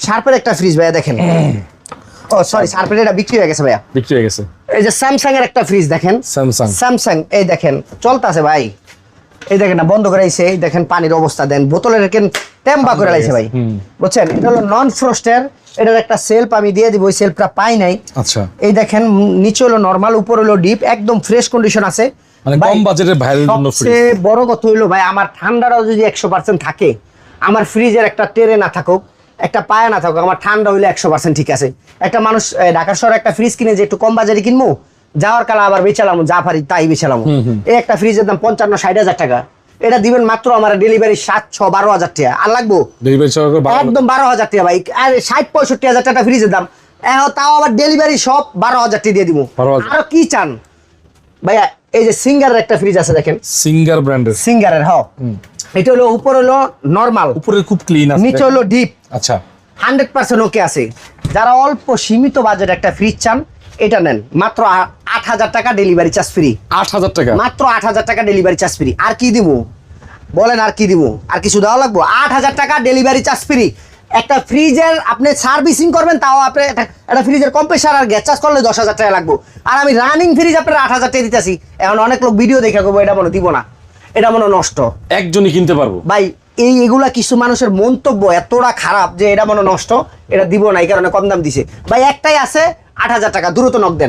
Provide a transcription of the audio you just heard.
শার্পের একটা ফ্রিজ ভাইয়া দেখেন। ও সরি, শার্পের এটা বিক্রি হয়ে গেছে ভাইয়া, বিক্রি হয়ে গেছে। এই যে স্যামসাং এর একটা ফ্রিজ দেখেন, স্যামসাং এই দেখেন চলতেছে ভাই, এই দেখেন না বন্ধ করে আইছে, এই দেখেন পানির অবস্থা দেন, বোতলের কেন টেম্বা করে লাইছে ভাই, বুঝছেন? এটা হলো নন ফ্রস্টের, এটার একটা সেলফ আমি দিয়ে দিব, ওই সেলফটা পাই নাই। আচ্ছা, এই দেখেন নিচে হলো নরমাল, উপর হলো ডিপ, একদম ফ্রেশ কন্ডিশন আছে, মানে কম বাজেটের ভাইরাল জন্য ফ্রিজ। সবচেয়ে বড় কথা হইলো ভাই, আমার ঠান্ডাটাও যদি 100% থাকে, আমার ফ্রিজের একটা টেরে না থাকুক, একটা পায়া না থাকুক, আমার ঠান্ডা হইলে 100% ঠিক আছে। একটা মানুষ ঢাকা শহরে একটা ফ্রিজ কিনে যে একটু কম বাজারে কিনবো, যাওয়ার কালে আবার বেচালাম, যা পারি তাই বেচালাম। এই একটা ফ্রিজের দাম 55-60 টাকা, এটা দিবেন মাত্র আমার ডেলিভারি 7-12 টাকা, আর লাগবো একদম 12,000 টাকা ভাই, আর 60-65 টাকা ফ্রিজের দাম, তাও আবার ডেলিভারি সব 12,000 টাকা দিয়ে দিব। আরো কি চান ভাইয়া? এই যে সিঙ্গারের একটা ফ্রিজ আছে দেখেন, সিঙ্গার ব্র্যান্ডের, সিঙ্গারের। হ্যাঁ, এটা হলো উপর হলো নরমাল, উপরে খুব ক্লিন আছে, নিচে হলো ডিপ। আচ্ছা, 100% ওকে আছে। যারা অল্প সীমিত বাজেট একটা ফ্রিজ চান, এটা নেন, মাত্র 8,000 টাকা ডেলিভারি চার্জ ফ্রি। 8,000 টাকা, মাত্র 8,000 টাকা ডেলিভারি চার্জ ফ্রি। আর কি দিব বলেন, আর কি দিব? আর কিছু দেওয়া লাগবো? 8,000 টাকা ডেলিভারি চার্জ ফ্রি। একটা ফ্রিজের আপনি সার্ভিসিং করবেন, তাও আপনি একটা ফ্রিজের কম্প্রেসার আর গ্যাস চার্জ করলে 10,000 টাকা লাগবে, আর আমি রানিং ফ্রিজ আপনার 8,000 টাকা দিতেছি। এখন অনেক লোক ভিডিও দেখে করবো এটা মনে দিব না, এটা মনে নষ্ট, একজনই কিনতে পারবো ভাই। এগুলা কিছু মানুষের মন্তব্য এতটা খারাপ যে এটা মনে নষ্ট, এটা দিব না, এই কারণে কম দাম দিছে ভাই। একটাই আছে 8,000 টাকা, দ্রুত নক দেন।